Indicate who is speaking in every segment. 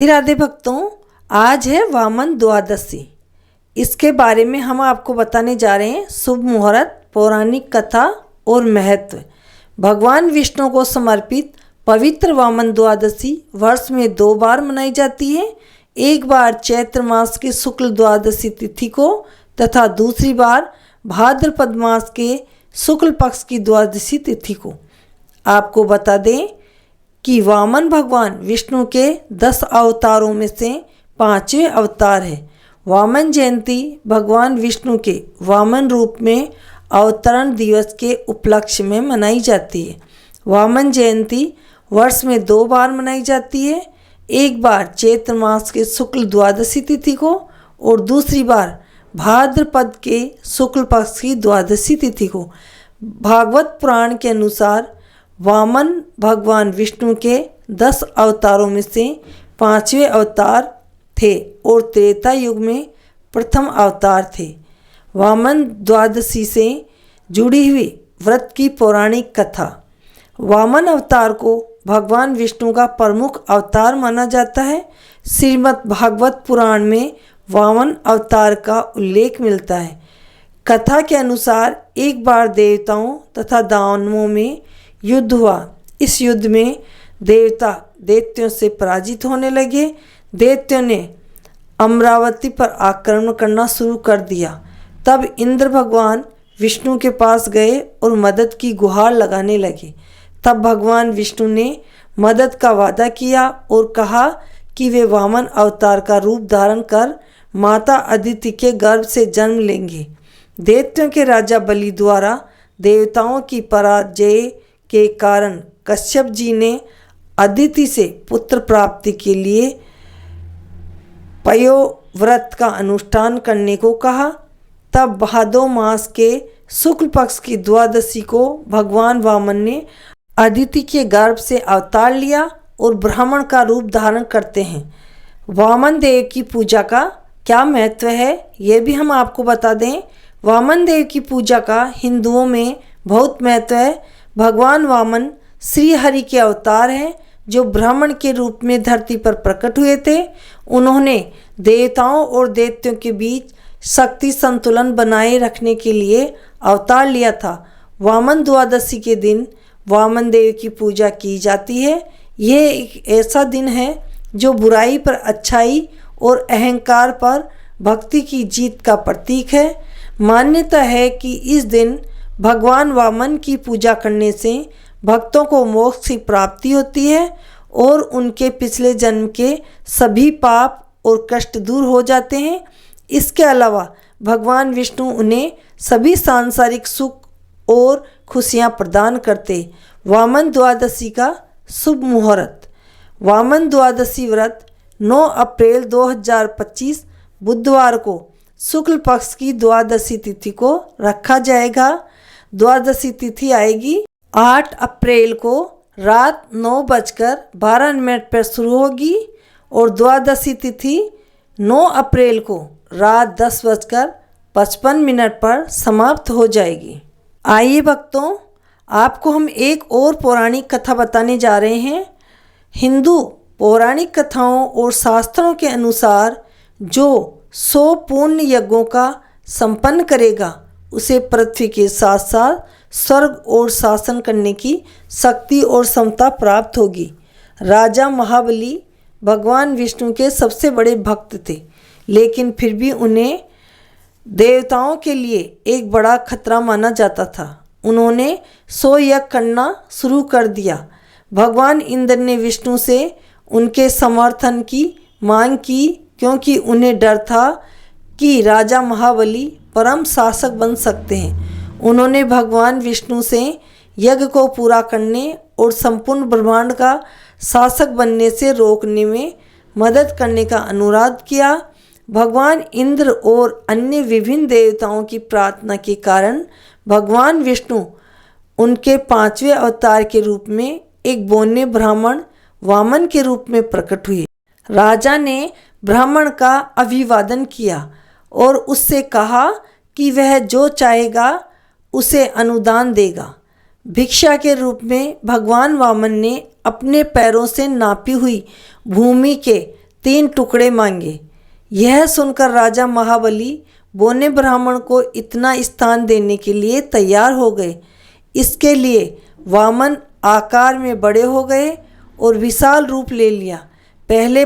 Speaker 1: राधे राधे भक्तों, आज है वामन द्वादशी। इसके बारे में हम आपको बताने जा रहे हैं शुभ मुहूर्त, पौराणिक कथा और महत्व। भगवान विष्णु को समर्पित पवित्र वामन द्वादशी वर्ष में 2 बार मनाई जाती है। एक बार चैत्र मास की शुक्ल द्वादशी तिथि को तथा दूसरी बार भाद्रपद मास के शुक्ल पक्ष की द्वादशी तिथि को। आपको बता दें कि वामन भगवान विष्णु के 10 अवतारों में से 5वें अवतार है। वामन जयंती भगवान विष्णु के वामन रूप में अवतरण दिवस के उपलक्ष्य में मनाई जाती है। वामन जयंती वर्ष में 2 बार मनाई जाती है। एक बार चैत्र मास के शुक्ल द्वादशी तिथि को और दूसरी बार भाद्रपद के शुक्ल पक्ष की द्वादशी तिथि को। भागवत पुराण के अनुसार वामन भगवान विष्णु के 10 अवतारों में से 5वें अवतार थे और त्रेता युग में प्रथम अवतार थे। वामन द्वादशी से जुड़ी हुई व्रत की पौराणिक कथा। वामन अवतार को भगवान विष्णु का प्रमुख अवतार माना जाता है। श्रीमद् भागवत पुराण में वामन अवतार का उल्लेख मिलता है। कथा के अनुसार एक बार देवताओं तथा दानवों में युद्ध हुआ। इस युद्ध में देवता दैत्यों से पराजित होने लगे। दैत्यों ने अमरावती पर आक्रमण करना शुरू कर दिया। तब इंद्र भगवान विष्णु के पास गए और मदद की गुहार लगाने लगे। तब भगवान विष्णु ने मदद का वादा किया और कहा कि वे वामन अवतार का रूप धारण कर माता अदिति के गर्भ से जन्म लेंगे। दैत्यों के राजा बलि द्वारा देवताओं की पराजय के कारण कश्यप जी ने अदिति से पुत्र प्राप्ति के लिए पयोव्रत का अनुष्ठान करने को कहा। तब भादो मास के शुक्ल पक्ष की द्वादशी को भगवान वामन ने अदिति के गर्भ से अवतार लिया और ब्राह्मण का रूप धारण करते हैं। वामन देव की पूजा का क्या महत्व है, ये भी हम आपको बता दें। वामन देव की पूजा का हिंदुओं में बहुत महत्व है। भगवान वामन श्री हरि के अवतार हैं जो ब्राह्मण के रूप में धरती पर प्रकट हुए थे। उन्होंने देवताओं और दैत्यों के बीच शक्ति संतुलन बनाए रखने के लिए अवतार लिया था। वामन द्वादशी के दिन वामन देव की पूजा की जाती है। यह एक ऐसा दिन है जो बुराई पर अच्छाई और अहंकार पर भक्ति की जीत का प्रतीक है। मान्यता है कि इस दिन भगवान वामन की पूजा करने से भक्तों को मोक्ष की प्राप्ति होती है और उनके पिछले जन्म के सभी पाप और कष्ट दूर हो जाते हैं। इसके अलावा भगवान विष्णु उन्हें सभी सांसारिक सुख और खुशियां प्रदान करते। वामन द्वादशी का शुभ मुहूर्त। वामन द्वादशी व्रत 9 अप्रैल 2025 बुधवार को शुक्ल पक्ष की द्वादशी तिथि को रखा जाएगा। द्वादशी तिथि आएगी 8 अप्रैल को रात 9:12 पर शुरू होगी और द्वादशी तिथि 9 अप्रैल को रात 10:55 पर समाप्त हो जाएगी। आइए भक्तों, आपको हम एक और पौराणिक कथा बताने जा रहे हैं। हिंदू पौराणिक कथाओं और शास्त्रों के अनुसार जो 100 पूर्ण यज्ञों का संपन्न करेगा उसे पृथ्वी के साथ साथ स्वर्ग और शासन करने की शक्ति और क्षमता प्राप्त होगी। राजा महाबली भगवान विष्णु के सबसे बड़े भक्त थे, लेकिन फिर भी उन्हें देवताओं के लिए एक बड़ा खतरा माना जाता था। उन्होंने 100 यज्ञ करना शुरू कर दिया। भगवान इंद्र ने विष्णु से उनके समर्थन की मांग की, क्योंकि उन्हें डर था कि राजा महाबली परम शासक बन सकते हैं। उन्होंने भगवान विष्णु से यज्ञ को पूरा करने और संपूर्ण ब्रह्मांड का शासक बनने से रोकने में मदद करने का अनुरोध किया। भगवान इंद्र और अन्य विभिन्न देवताओं की प्रार्थना के कारण भगवान विष्णु उनके 5वें अवतार के रूप में एक बोने ब्राह्मण वामन के रूप में प्रकट हुए। राजा ने ब्राह्मण का अभिवादन किया और उससे कहा कि वह जो चाहेगा उसे अनुदान देगा। भिक्षा के रूप में भगवान वामन ने अपने पैरों से नापी हुई भूमि के 3 टुकड़े मांगे। यह सुनकर राजा महाबली बोने ब्राह्मण को इतना स्थान देने के लिए तैयार हो गए। इसके लिए वामन आकार में बड़े हो गए और विशाल रूप ले लिया। पहले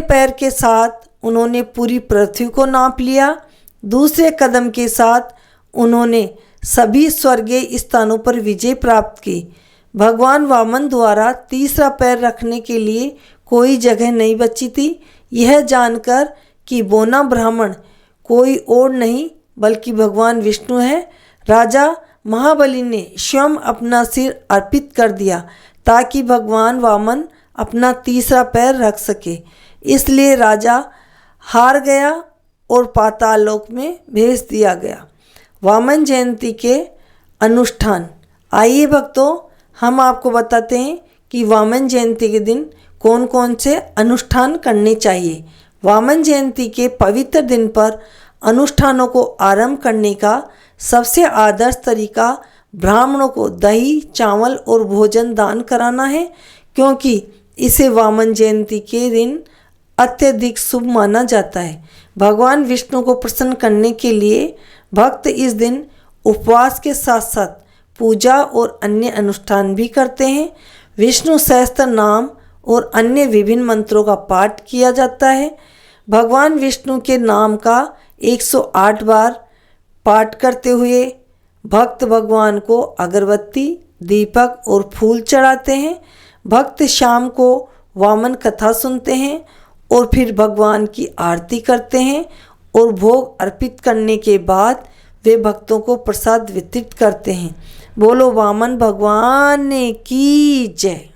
Speaker 1: पैर के साथ उन्होंने पूरी पृथ्वी को नाप लिया। दूसरे कदम के साथ उन्होंने सभी स्वर्गीय स्थानों पर विजय प्राप्त की। भगवान वामन द्वारा तीसरा पैर रखने के लिए कोई जगह नहीं बची थी। यह जानकर कि बोना ब्राह्मण कोई और नहीं बल्कि भगवान विष्णु है, राजा महाबली ने स्वयं अपना सिर अर्पित कर दिया ताकि भगवान वामन अपना तीसरा पैर रख सके। इसलिए राजा हार गया और पाताल लोक में भेज दिया गया। वामन जयंती के अनुष्ठान। आइए भक्तों, हम आपको बताते हैं कि वामन जयंती के दिन कौन कौन से अनुष्ठान करने चाहिए। वामन जयंती के पवित्र दिन पर अनुष्ठानों को आरंभ करने का सबसे आदर्श तरीका ब्राह्मणों को दही, चावल और भोजन दान कराना है, क्योंकि इसे वामन जयंती के दिन अत्यधिक शुभ माना जाता है। भगवान विष्णु को प्रसन्न करने के लिए भक्त इस दिन उपवास के साथ साथ पूजा और अन्य अनुष्ठान भी करते हैं। विष्णु सहस्त्र नाम और अन्य विभिन्न मंत्रों का पाठ किया जाता है। भगवान विष्णु के नाम का 108 बार पाठ करते हुए भक्त भगवान को अगरबत्ती, दीपक और फूल चढ़ाते हैं। भक्त शाम को वामन कथा सुनते हैं और फिर भगवान की आरती करते हैं और भोग अर्पित करने के बाद वे भक्तों को प्रसाद वितरित करते हैं। बोलो वामन भगवान की जय।